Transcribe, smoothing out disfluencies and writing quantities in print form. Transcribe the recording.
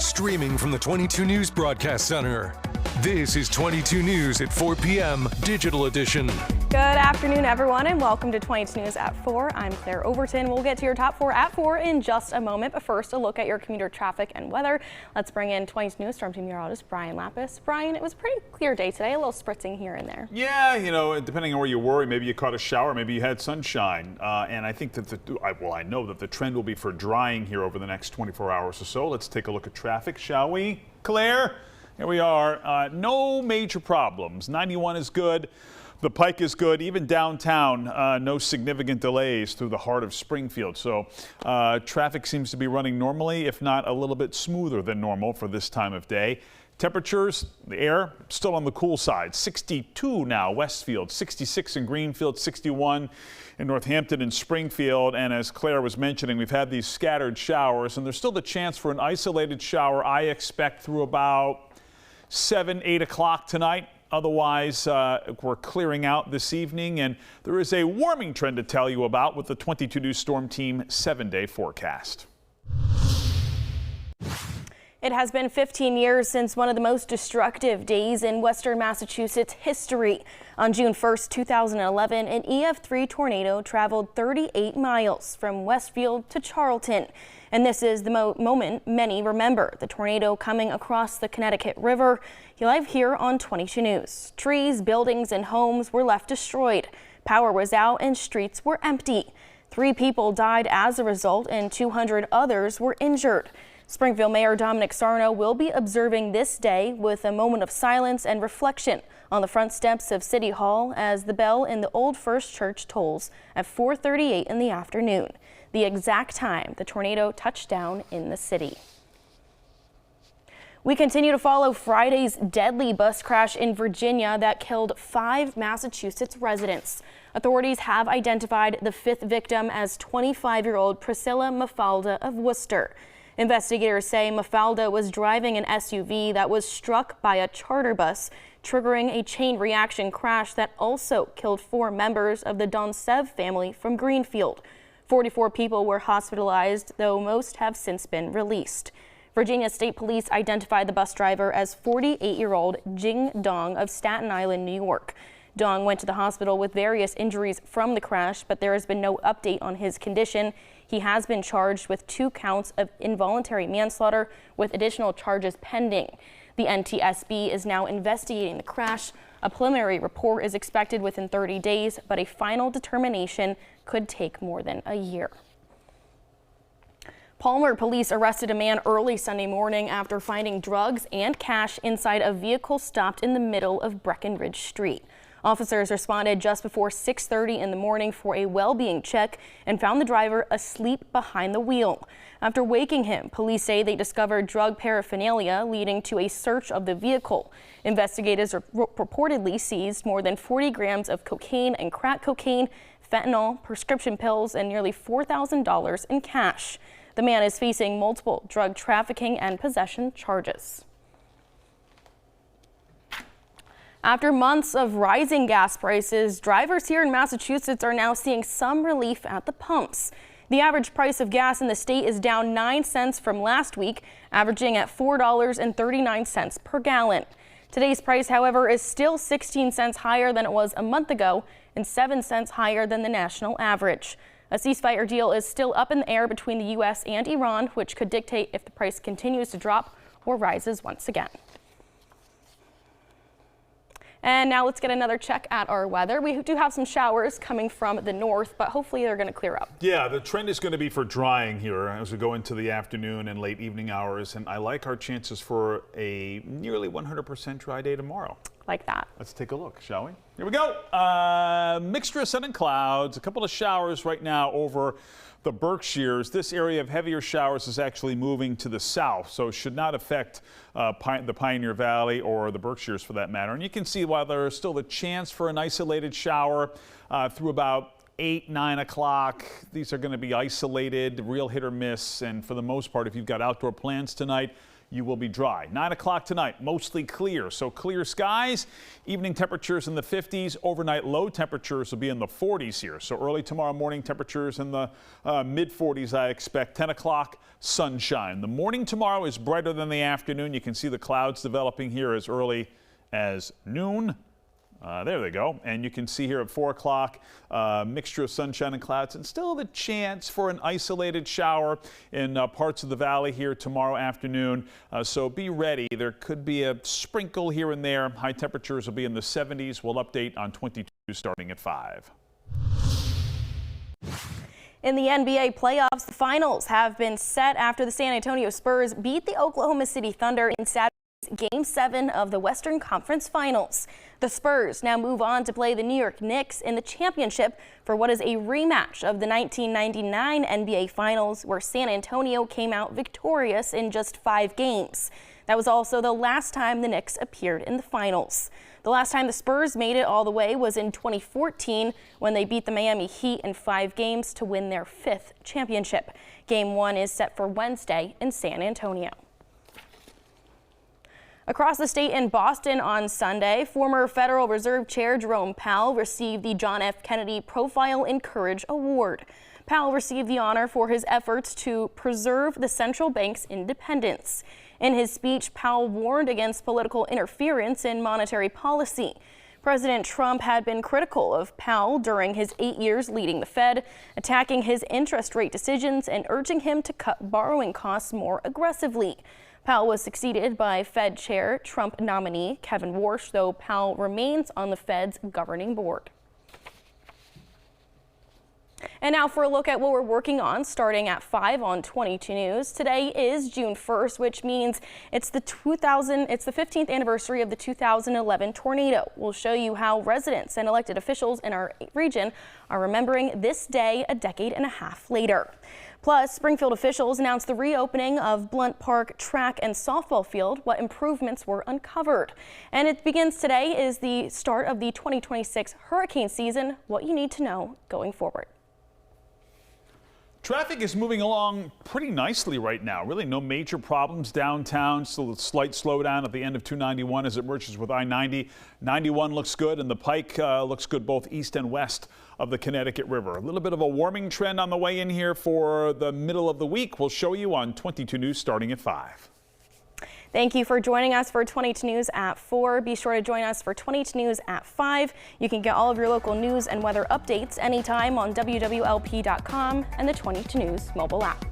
Streaming from the 22 News Broadcast Center. This is 22 News at 4 p.m. Digital Edition. Good afternoon, everyone, and welcome to 22 News at 4. I'm Claire Overton. We'll get to your top 4 at 4 in just a moment, but first, a look at your commuter traffic and weather. Let's bring in 22 News Storm Team meteorologist Brian Lapis. Brian, it was a pretty clear day today, a little spritzing here and there. Yeah, you know, depending on where you were, maybe you caught a shower, maybe you had sunshine. And I think that I know that the trend will be for drying here over the next 24 hours or so. Let's take a look at traffic, shall we? Claire, here we are. No major problems. 91 is good. The Pike is good, even downtown, no significant delays through the heart of Springfield. So traffic seems to be running normally, if not a little bit smoother than normal for this time of day. Temperatures, the air, still on the cool side. 62 now, Westfield, 66 in Greenfield, 61 in Northampton and Springfield. And as Claire was mentioning, we've had these scattered showers, and there's still the chance for an isolated shower, I expect, through about 7, 8 o'clock tonight. Otherwise, we're clearing out this evening, and there is a warming trend to tell you about with the 22 News Storm Team 7-day forecast. It has been 15 years since one of the most destructive days in western Massachusetts history. On June 1st, 2011, an EF3 tornado traveled 38 miles from Westfield to Charlton. And this is the moment many remember, the tornado coming across the Connecticut River. You're live here on 22 News. Trees, buildings, and homes were left destroyed. Power was out and streets were empty. 3 people died as a result and 200 others were injured. Springfield Mayor Dominic Sarno will be observing this day with a moment of silence and reflection on the front steps of City Hall as the bell in the Old First Church tolls at 4:38 in the afternoon, the exact time the tornado touched down in the city. We continue to follow Friday's deadly bus crash in Virginia that killed 5 Massachusetts residents. Authorities have identified the 5th victim as 25-year-old Priscilla Mafalda of Worcester. Investigators say Mafalda was driving an SUV that was struck by a charter bus, triggering a chain reaction crash that also killed 4 members of the Donsev family from Greenfield. 44 people were hospitalized, though most have since been released. Virginia State Police identified the bus driver as 48-year-old Jing Dong of Staten Island, New York. Dong went to the hospital with various injuries from the crash, but there has been no update on his condition. He has been charged with 2 counts of involuntary manslaughter with additional charges pending. The NTSB is now investigating the crash. A preliminary report is expected within 30 days, but a final determination could take more than a year. Palmer police arrested a man early Sunday morning after finding drugs and cash inside a vehicle stopped in the middle of Breckenridge Street. Officers responded just before 6:30 in the morning for a well-being check and found the driver asleep behind the wheel. After waking him, police say they discovered drug paraphernalia leading to a search of the vehicle. Investigators reportedly seized more than 40 grams of cocaine and crack cocaine, fentanyl, prescription pills, and nearly $4,000 in cash. The man is facing multiple drug trafficking and possession charges. After months of rising gas prices, drivers here in Massachusetts are now seeing some relief at the pumps. The average price of gas in the state is down 9 cents from last week, averaging at $4.39 per gallon. Today's price, however, is still 16 cents higher than it was a month ago and 7 cents higher than the national average. A ceasefire deal is still up in the air between the U.S. and Iran, which could dictate if the price continues to drop or rises once again. And now let's get another check at our weather. We do have some showers coming from the north, but hopefully they're going to clear up. Yeah, the trend is going to be for drying here as we go into the afternoon and late evening hours. And I like our chances for a nearly 100% dry day tomorrow. Like that. Let's take a look, shall we? Here we go. Mixture of sun and clouds, a couple of showers right now over the Berkshires. This area of heavier showers is actually moving to the south, so it should not affect the Pioneer Valley or the Berkshires for that matter. And you can see while there is still the chance for an isolated shower through about 8, 9 o'clock, these are going to be isolated, real hit or miss. And for the most part, if you've got outdoor plans tonight, you will be dry. 9 o'clock tonight, mostly clear. So clear skies, evening temperatures in the 50s, overnight low temperatures will be in the 40s here. So early tomorrow morning, temperatures in the mid 40s, I expect. 10 o'clock, sunshine. The morning tomorrow is brighter than the afternoon. You can see the clouds developing here as early as noon. There they go. And you can see here at 4 o'clock, mixture of sunshine and clouds, and still the chance for an isolated shower in parts of the valley here tomorrow afternoon. So be ready. There could be a sprinkle here and there. High temperatures will be in the 70s. We'll update on 22 starting at 5. In the NBA playoffs, the finals have been set after the San Antonio Spurs beat the Oklahoma City Thunder in Saturday's Game 7 of the Western Conference Finals. The Spurs now move on to play the New York Knicks in the championship for what is a rematch of the 1999 NBA Finals, where San Antonio came out victorious in just 5 games. That was also the last time the Knicks appeared in the finals. The last time the Spurs made it all the way was in 2014 when they beat the Miami Heat in 5 games to win their 5th championship. Game 1 is set for Wednesday in San Antonio. Across the state in Boston on Sunday, former Federal Reserve Chair Jerome Powell received the John F. Kennedy Profile in Courage Award. Powell received the honor for his efforts to preserve the central bank's independence. In his speech, Powell warned against political interference in monetary policy. President Trump had been critical of Powell during his 8 years leading the Fed, attacking his interest rate decisions and urging him to cut borrowing costs more aggressively. Powell was succeeded by Fed Chair Trump nominee Kevin Warsh, though Powell remains on the Fed's governing board. And now for a look at what we're working on starting at 5 on 22 News. Today is June 1st, which means it's the 15th anniversary of the 2011 tornado. We'll show you how residents and elected officials in our region are remembering this day a decade and a half later. Plus, Springfield officials announced the reopening of Blunt Park track and softball field. What improvements were uncovered? And it begins today is the start of the 2026 hurricane season. What you need to know going forward. Traffic is moving along pretty nicely right now. Really no major problems downtown. Still a slight slowdown at the end of 291 as it merges with I-90. 91 looks good, and the Pike looks good both east and west of the Connecticut River. A little bit of a warming trend on the way in here for the middle of the week. We'll show you on 22 News starting at 5. Thank you for joining us for 22 News at 4. Be sure to join us for 22 News at 5. You can get all of your local news and weather updates anytime on wwlp.com and the 22 News mobile app.